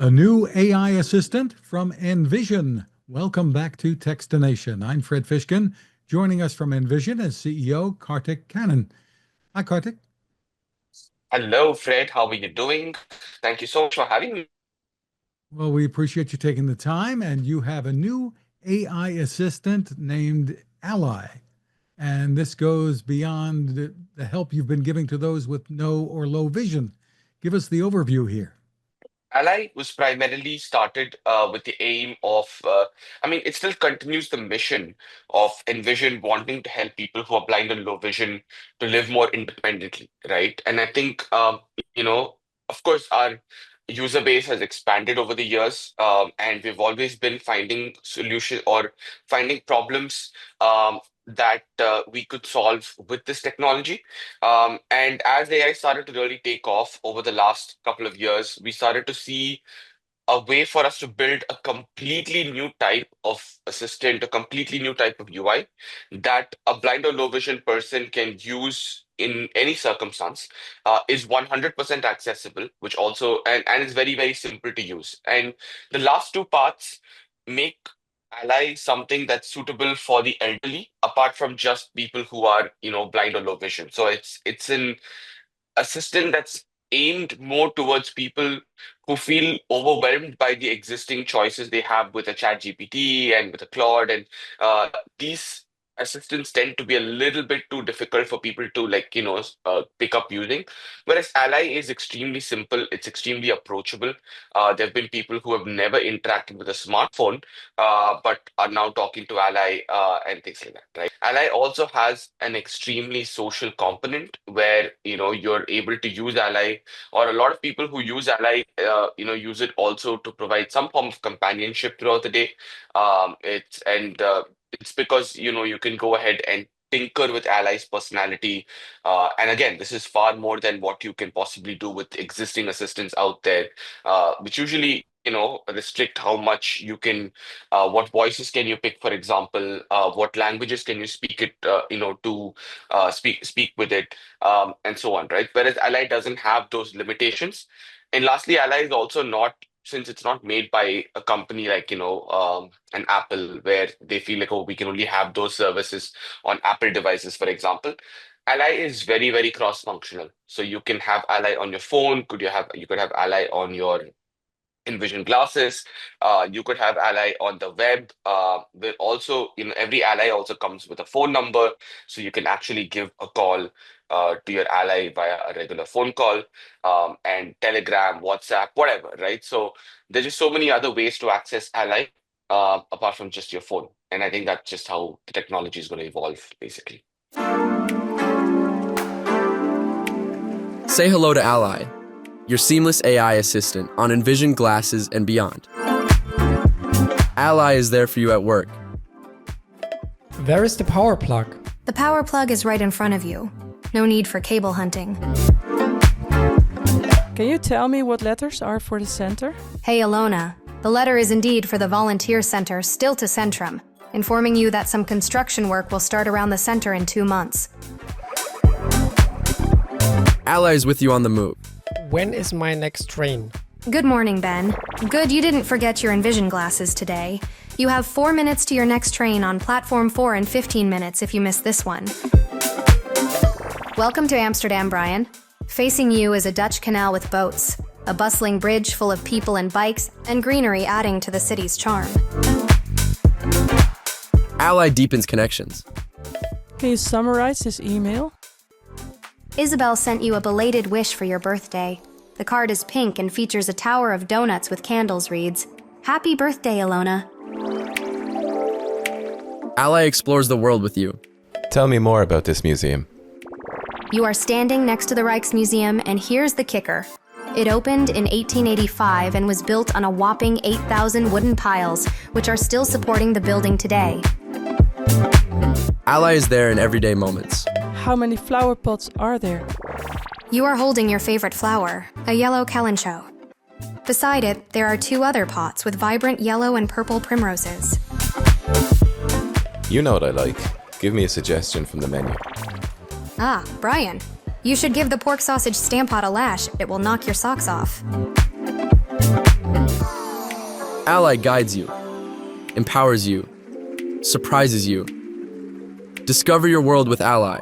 A new AI assistant from Envision. Welcome back to Techstination. I'm Fred Fishkin. Joining us from Envision is CEO Karthik Kannan. Hi, Karthik. Hello, Fred. How are you doing? Thank you so much for having me. Well, we appreciate you taking the time, and you have a new AI assistant named Ally. And this goes beyond the help you've been giving to those with no or low vision. Give us the overview here. Ally was primarily started with the aim of, it still continues the mission of Envision wanting to help people who are blind and low vision to live more independently, right? And I think, of course, our user base has expanded over the years, and we've always been finding solution or finding problems that we could solve with this technology. And as AI started to really take off over the last couple of years, we started to see a way for us to build a completely new type of assistant, a completely new type of UI that a blind or low vision person can use in any circumstance, is 100% accessible, which also, and is very, very simple to use. And the last two parts make Ally something that's suitable for the elderly, apart from just people who are, blind or low vision. So it's an assistant that's aimed more towards people who feel overwhelmed by the existing choices they have with a chat GPT and with a Claude. And these assistants tend to be a little bit too difficult for people to pick up using. Whereas Ally is extremely simple, it's extremely approachable. There have been people who have never interacted with a smartphone, but are now talking to Ally and things like that, right? Ally also has an extremely social component where you're able to use Ally, or a lot of people who use Ally, use it also to provide some form of companionship throughout the day. It's because you can go ahead and tinker with Ally's personality. And again, this is far more than what you can possibly do with existing assistants out there, which usually restrict how much you can, what voices can you pick, for example, what languages can you speak it, to speak with it, and so on, right? Whereas Ally doesn't have those limitations. And lastly, Ally is also not, since it's not made by a company like an Apple, where they feel like, oh, we can only have those services on Apple devices, for example. Ally is very, very cross-functional. So you can have Ally on your phone. You could have Ally on your Envision glasses. You could have Ally on the web. But also, every Ally also comes with a phone number, so you can actually give a call to your Ally via a regular phone call, and Telegram, WhatsApp, whatever, right? So there's just so many other ways to access Ally, apart from just your phone. And I think that's just how the technology is going to evolve, basically. Say hello to Ally, your seamless AI assistant on Envision Glasses and beyond. Ally is there for you at work. Where is the power plug? The power plug is right in front of you. No need for cable hunting. Can you tell me what letters are for the center? Hey, Alona. The letter is indeed for the volunteer center, still to Centrum, informing you that some construction work will start around the center in 2 months. Ally is with you on the move. When is my next train? Good morning, Ben. Good you didn't forget your Envision glasses today. You have 4 minutes to your next train on Platform 4 and 15 minutes if you miss this one. Welcome to Amsterdam, Brian. Facing you is a Dutch canal with boats, a bustling bridge full of people and bikes, and greenery adding to the city's charm. Ally deepens connections. Can you summarize this email? Isabel sent you a belated wish for your birthday. The card is pink and features a tower of donuts with candles reads, "Happy birthday, Alona." Ally explores the world with you. Tell me more about this museum. You are standing next to the Rijksmuseum, and here's the kicker. It opened in 1885 and was built on a whopping 8,000 wooden piles, which are still supporting the building today. Ally is there in everyday moments. How many flower pots are there? You are holding your favorite flower, a yellow calancho. Beside it, there are 2 other pots with vibrant yellow and purple primroses. You know what I like. Give me a suggestion from the menu. Ah, Brian. You should give the pork sausage stamp pot a lash. It will knock your socks off. Ally guides you, empowers you, surprises you. Discover your world with Ally.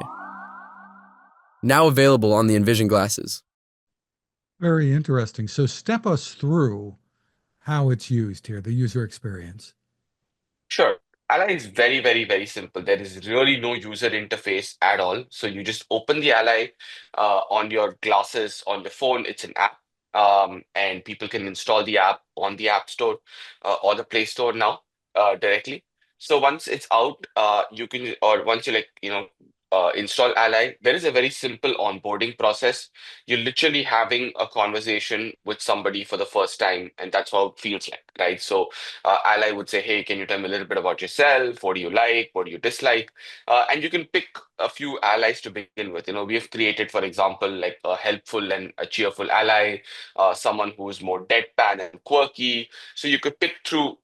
Now available on the Envision Glasses. Very interesting. So step us through how it's used here, the user experience. Sure. Ally is very, very, very simple. There is really no user interface at all. So you just open the Ally on your glasses, on your phone. It's an app, and people can install the app on the App Store or the Play Store now directly. So once it's out, you can, or once you install Ally, there is a very simple onboarding process. You're literally having a conversation with somebody for the first time, and that's how it feels like, right? So Ally would say, hey, can you tell me a little bit about yourself? What do you like? What do you dislike? And you can pick a few allies to begin with. We have created, for example, like a helpful and a cheerful ally, someone who is more deadpan and quirky. So you could pick through,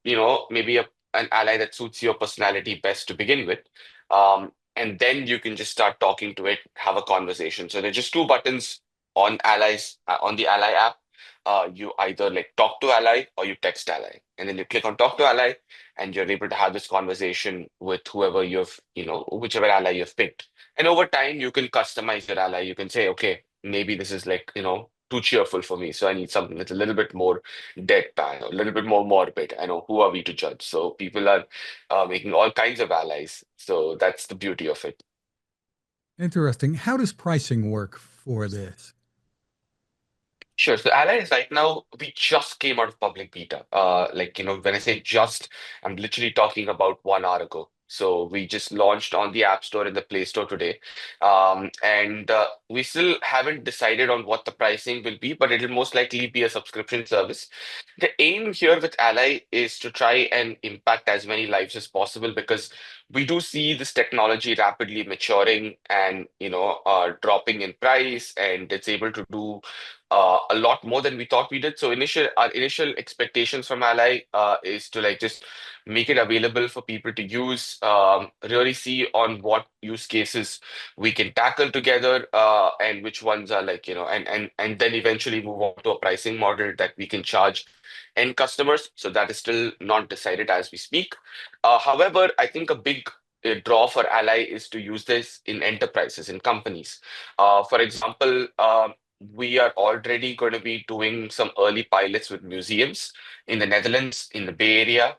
maybe an ally that suits your personality best to begin with. And then you can just start talking to it, have a conversation. So there's just two buttons on allies on the ally app. You either like talk to ally or you text ally, and then you click on talk to ally, and you're able to have this conversation with whoever whichever ally you've picked. And over time you can customize your ally. You can say, okay, maybe this is like too cheerful for me, so I need something that's a little bit more deadpan, a little bit more morbid. I know, who are we to judge? So people are making all kinds of allies, so that's the beauty of it. Interesting. How does pricing work for this? Sure. So Allies right now, we just came out of public beta. When I say just, I'm literally talking about 1 hour ago. So we just launched on the App Store and the Play Store today. And we still haven't decided on what the pricing will be, but it'll most likely be a subscription service. The aim here with Ally is to try and impact as many lives as possible, because we do see this technology rapidly maturing and dropping in price, and it's able to do a lot more than we thought we did. So our initial expectations from Ally is to like just make it available for people to use, really see on what use cases we can tackle together, and which ones are like, and then eventually move on to a pricing model that we can charge end customers. So that is still not decided as we speak. However, I think a big draw for Ally is to use this in enterprises, in companies. For example, we are already going to be doing some early pilots with museums in the Netherlands, in the Bay Area,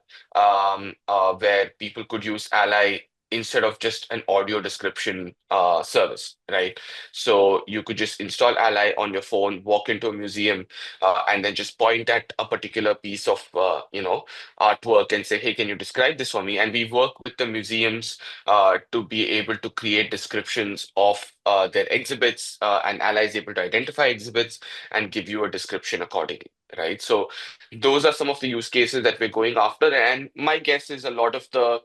where people could use Ally instead of just an audio description service, right? So you could just install Ally on your phone, walk into a museum, and then just point at a particular piece of, artwork and say, hey, can you describe this for me? And we work with the museums to be able to create descriptions of their exhibits, and Ally is able to identify exhibits and give you a description accordingly, right? So those are some of the use cases that we're going after. And my guess is a lot of the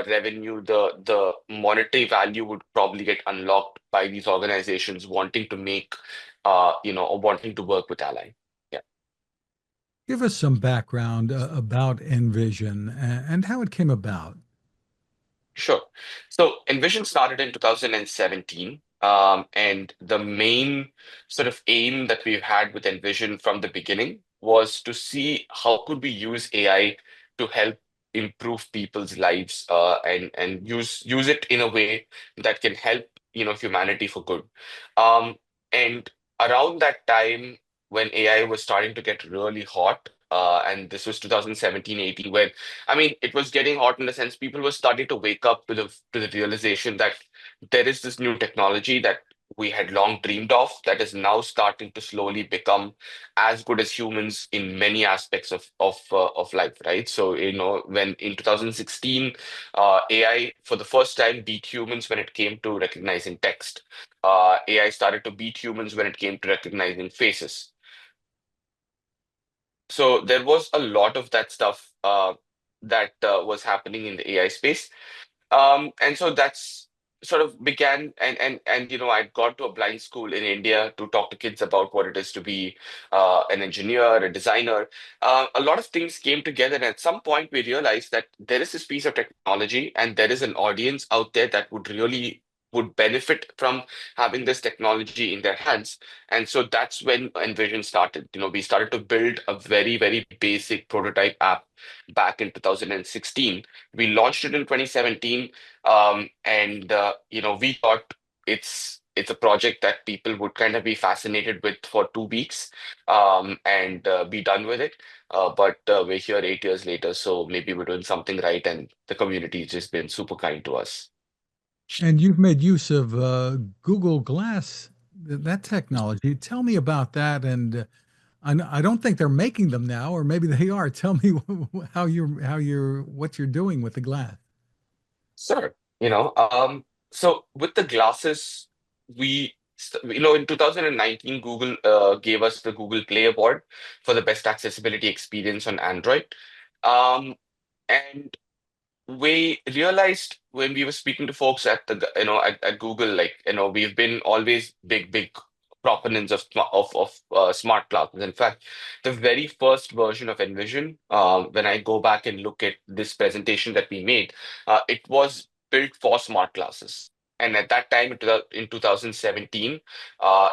revenue, the monetary value would probably get unlocked by these organizations wanting to make, or wanting to work with Ally. Yeah. Give us some background about Envision and how it came about. Sure. So Envision started in 2017. And the main sort of aim that we've had with Envision from the beginning was to see how could we use AI to help improve people's lives, and use it in a way that can help humanity for good. Um, and around that time, when AI was starting to get really hot, and this was 2017-18, when I mean, it was getting hot in the sense people were starting to wake up to the realization that there is this new technology that we had long dreamed of that is now starting to slowly become as good as humans in many aspects of life, right? So when in 2016, AI for the first time beat humans when it came to recognizing text. AI started to beat humans when it came to recognizing faces. So there was a lot of that stuff that was happening in the AI space, and so that's sort of began. And I got to a blind school in India to talk to kids about what it is to be an engineer, a designer. A lot of things came together, and at some point we realized that there is this piece of technology, and there is an audience out there that would really would benefit from having this technology in their hands. And so that's when Envision started. We started to build a very, very basic prototype app back in 2016. We launched it in 2017, and we thought it's a project that people would kind of be fascinated with for 2 weeks, and be done with it. But we're here 8 years later, so maybe we're doing something right, and the community has just been super kind to us. And you've made use of Google Glass, that technology. Tell me about that. And I don't think they're making them now, or maybe they are. Tell me what you're doing with the glass. Sure. So with the glasses, in 2019, Google gave us the Google Play Award for the best accessibility experience on Android. Um, and we realized when we were speaking to folks at Google, like, we've been always big proponents of smart glasses. In fact, the very first version of Envision, when I go back and look at this presentation that we made, it was built for smart glasses. And at that time, in 2017,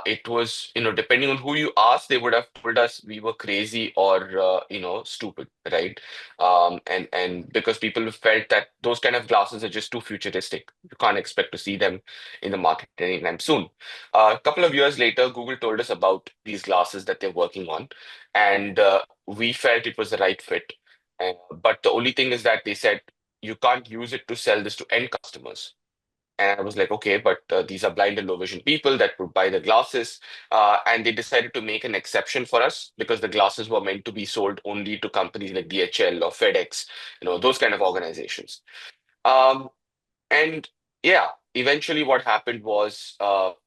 it was, depending on who you asked, they would have told us we were crazy or, stupid, right? And because people felt that those kind of glasses are just too futuristic. You can't expect to see them in the market anytime soon. A couple of years later, Google told us about these glasses that they're working on, and we felt it was the right fit. But the only thing is that they said you can't use it to sell this to end customers. And I was like, okay, but these are blind and low vision people that would buy the glasses. And they decided to make an exception for us because the glasses were meant to be sold only to companies like DHL or FedEx, those kind of organizations. Um, and yeah, eventually what happened was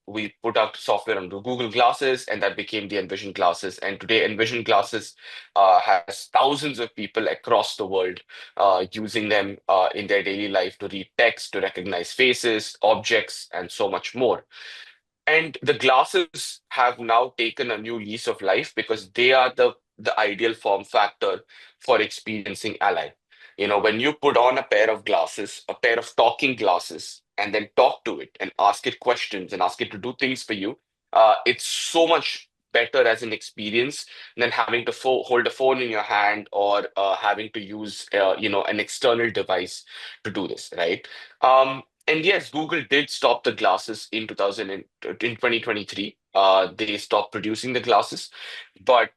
we put out software onto Google Glasses, and that became the Envision Glasses. And today, Envision Glasses has thousands of people across the world using them in their daily life to read text, to recognize faces, objects, and so much more. And the glasses have now taken a new lease of life because they are the ideal form factor for experiencing Ally. When you put on a pair of glasses, a pair of talking glasses, and then talk to it and ask it questions and ask it to do things for you, it's so much better as an experience than having to hold a phone in your hand or having to use an external device to do this, right? And yes, Google did stop the glasses in 2023. They stopped producing the glasses, but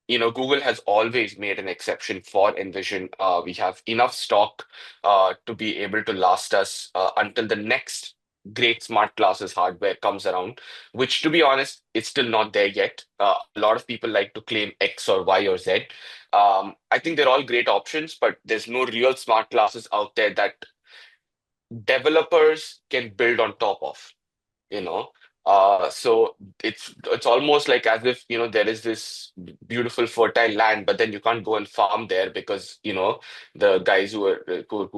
Google has always made an exception for Envision. We have enough stock to be able to last us until the next great smart glasses hardware comes around, which, to be honest, it's still not there yet. A lot of people like to claim X or Y or Z. I think they're all great options, but there's no real smart glasses out there that developers can build on top of, you know. So it's almost like as if, there is this beautiful fertile land, but then you can't go and farm there because, the guys who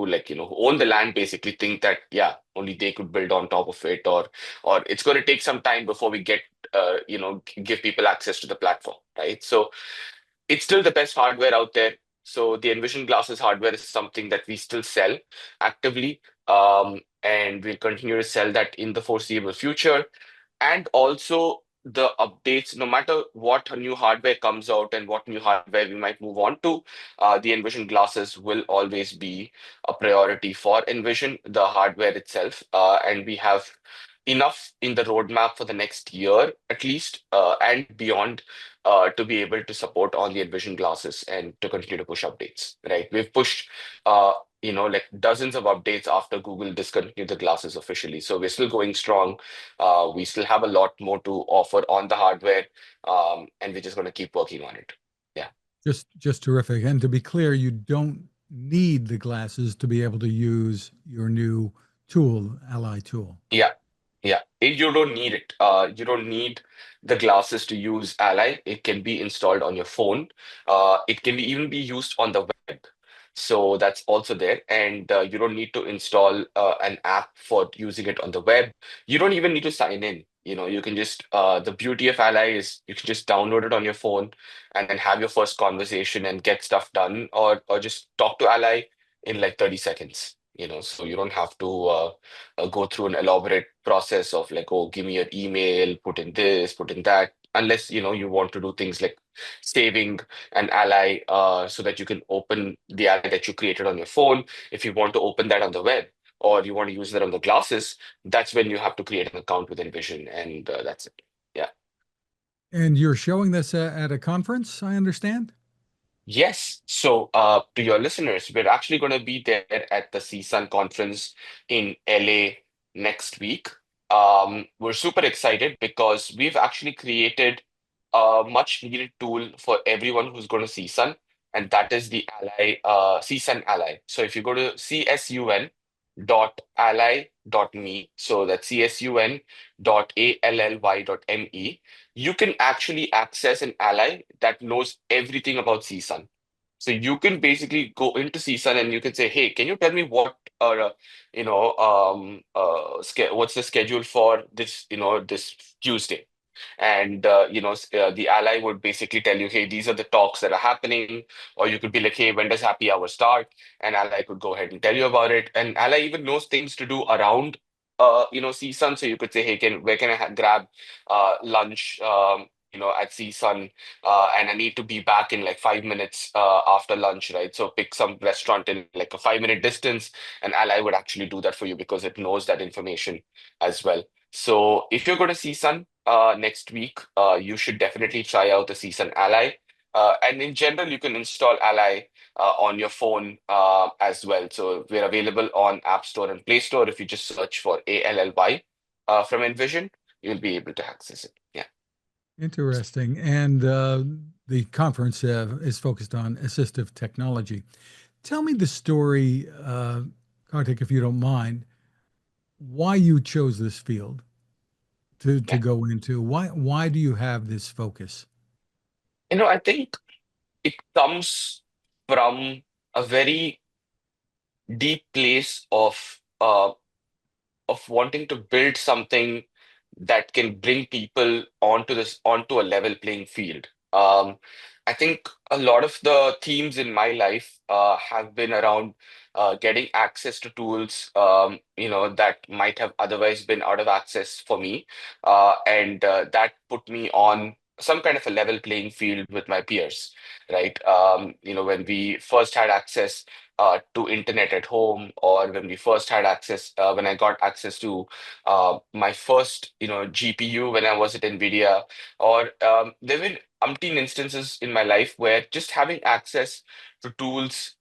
like, who own the land basically think that, yeah, only they could build on top of it, or it's going to take some time before we get, give people access to the platform, right? So it's still the best hardware out there. So the Envision Glasses hardware is something that we still sell actively, and we'll continue to sell that in the foreseeable future. And also the updates, no matter what new hardware comes out and what new hardware we might move on to, the Envision Glasses will always be a priority for Envision, the hardware itself. And we have enough in the roadmap for the next year, at least, and beyond, to be able to support all the Envision glasses and to continue to push updates, right? We've pushed, like dozens of updates after Google discontinued the glasses officially. So we're still going strong. We still have a lot more to offer on the hardware, and we're just going to keep working on it. Yeah. Just terrific. And to be clear, you don't need the glasses to be able to use your new tool, Ally tool. Yeah. Yeah, you don't need it. You don't need the glasses to use Ally. It can be installed on your phone. It can even be used on the web. So that's also there. And you don't need to install an app for using it on the web. You don't even need to sign in. You can just, the beauty of Ally is you can just download it on your phone and then have your first conversation and get stuff done, or just talk to Ally in like 30 seconds. so you don't have to go through an elaborate process of like, oh, give me your email, put in this, put in that, unless, you want to do things like saving an ally so that you can open the ally that you created on your phone. If you want to open that on the web or you want to use that on the glasses, that's when you have to create an account with Envision, and that's it. Yeah. And you're showing this at a conference, I understand? Yes. So, to your listeners, we're actually going to be there at the CSUN conference in LA next week. We're super excited because we've actually created a much needed tool for everyone who's going to CSUN, and that is the Ally, CSUN Ally. So, if you go to csun.ally.me, so that's csun.ally.me, you can actually access an ally that knows everything about CSUN. So you can basically go into CSUN and you can say, "Hey, can you tell me what what's the schedule for this Tuesday?" And the ally would basically tell you, "Hey, these are the talks that are happening," or you could be like, "Hey, when does happy hour start?" And ally could go ahead and tell you about it. And ally even knows things to do around CSUN. So you could say, "Hey, where can I grab lunch at CSUN, and I need to be back in like 5 minutes after lunch, right? So pick some restaurant in like a 5 minute distance, and Ally would actually do that for you because it knows that information as well. So if you're going to CSUN next week, you should definitely try out the CSUN Ally. And in general, you can install Ally on your phone as well. So we're available on App Store and Play Store. If you just search for ALLY from Envision, you'll be able to access it. Yeah. Interesting. And the conference is focused on assistive technology. Tell me the story, Karthik, if you don't mind, why you chose this field to Yeah. go into. Why do you have this focus? I think it comes from a very deep place of wanting to build something that can bring people onto a level playing field. I think a lot of the themes in my life have been around getting access to tools, that might have otherwise been out of access for me, and that put me on some kind of a level playing field with my peers, right? When we first had access to internet at home, or when we first had access, when I got access to my first, GPU when I was at NVIDIA, or there were umpteen instances in my life where just having access to tools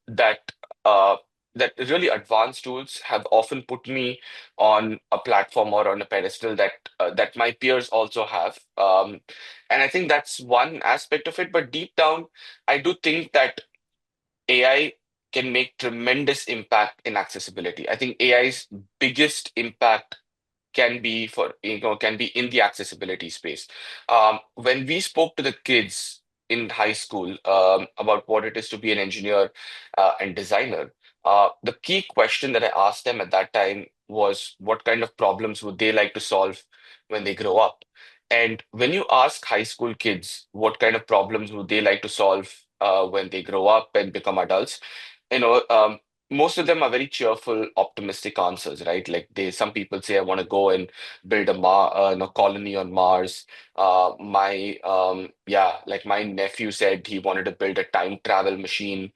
uh, that really advanced tools have often put me on a platform or on a pedestal that my peers also have. And I think that's one aspect of it. But deep down, I do think that AI can make tremendous impact in accessibility. I think AI's biggest impact can be in the accessibility space. When we spoke to the kids in high school about what it is to be an engineer and designer, the key question that I asked them at that time was, what kind of problems would they like to solve when they grow up? And when you ask high school kids what kind of problems would they like to solve when they grow up and become adults, you know, um, most of them are very cheerful, optimistic answers, right? Like some people say, I want to go and build a colony on Mars. Like my nephew said he wanted to build a time travel machine,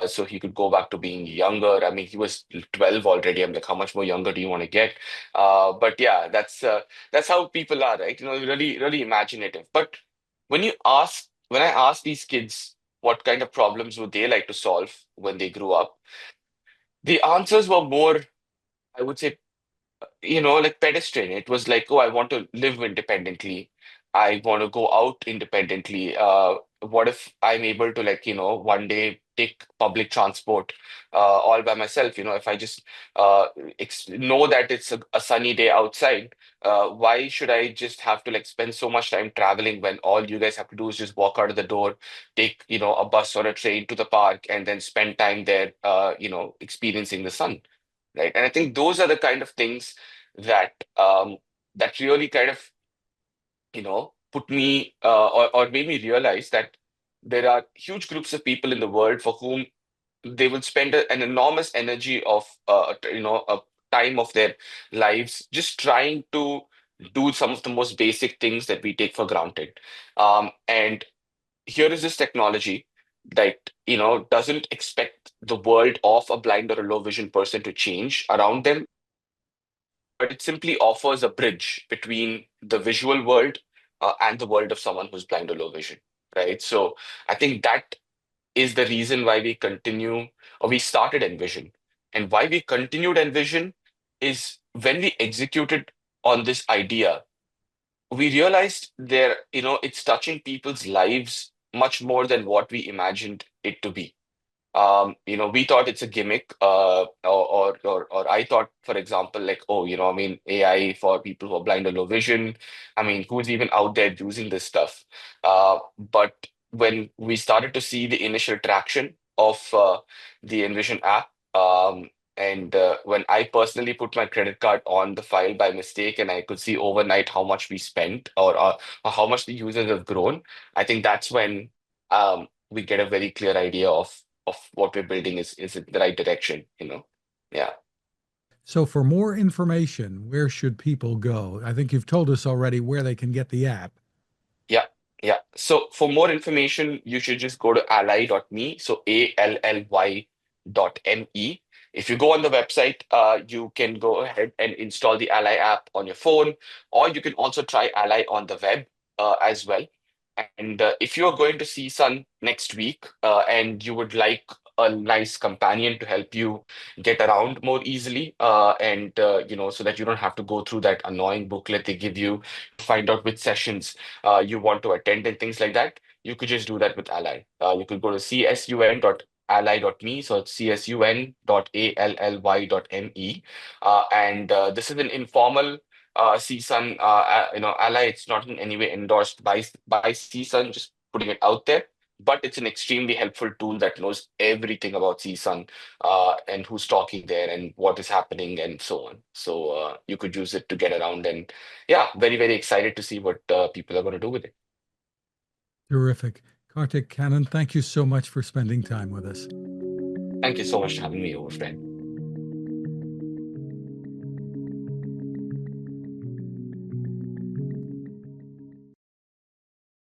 so he could go back to being younger. I mean, he was 12 already. I'm like, how much more younger do you want to get? But yeah, that's how people are, right? Really, really imaginative. But when I ask these kids what kind of problems would they like to solve when they grew up, the answers were more, I would say, like pedestrian. It was like, oh, I want to live independently. I want to go out independently. What if I'm able to, like, one day take public transport all by myself? If I just know that it's a sunny day outside, why should I just have to like spend so much time traveling when all you guys have to do is just walk out of the door, take, a bus or a train to the park, and then spend time there, experiencing the sun, right? And I think those are the kind of things that that really kind of put me or made me realize that there are huge groups of people in the world for whom they will spend an enormous energy of a time of their lives just trying to do some of the most basic things that we take for granted. And here is this technology that doesn't expect the world of a blind or a low vision person to change around them, but it simply offers a bridge between the visual world and the world of someone who's blind or low vision, right? So I think that is the reason why we continue, or we started Envision. And why we continued Envision is when we executed on this idea, we realized it's touching people's lives much more than what we imagined it to be. We thought it's a gimmick, or I thought, for example, like, oh, I mean, AI for people who are blind or low vision. I mean, who's even out there using this stuff? But when we started to see the initial traction of the Envision app, and when I personally put my credit card on the file by mistake, and I could see overnight how much we spent, or how much the users have grown, I think that's when we get a very clear idea of what we're building is in the right direction. Yeah. So for more information, where should people go? I think you've told us already where they can get the app. Yeah, yeah. So for more information, you should just go to ally.me. So ALLY.me. If you go on the website, you can go ahead and install the Ally app on your phone, or you can also try Ally on the web as well. And if you're going to see Sun next week, and you would like a nice companion to help you get around more easily, and so that you don't have to go through that annoying booklet they give you to find out which sessions you want to attend and things like that, you could just do that with Ally. You could go to csun.ally.me, so it's csun.ally.me, and this is an informal CSUN, Ally. It's not in any way endorsed by CSUN, just putting it out there. But it's an extremely helpful tool that knows everything about CSUN, and who's talking there and what is happening and so on. So you could use it to get around, and yeah, very, very excited to see what people are going to do with it. Terrific. Karthik Kannan, thank you so much for spending time with us. Thank you so much for having me over, friend.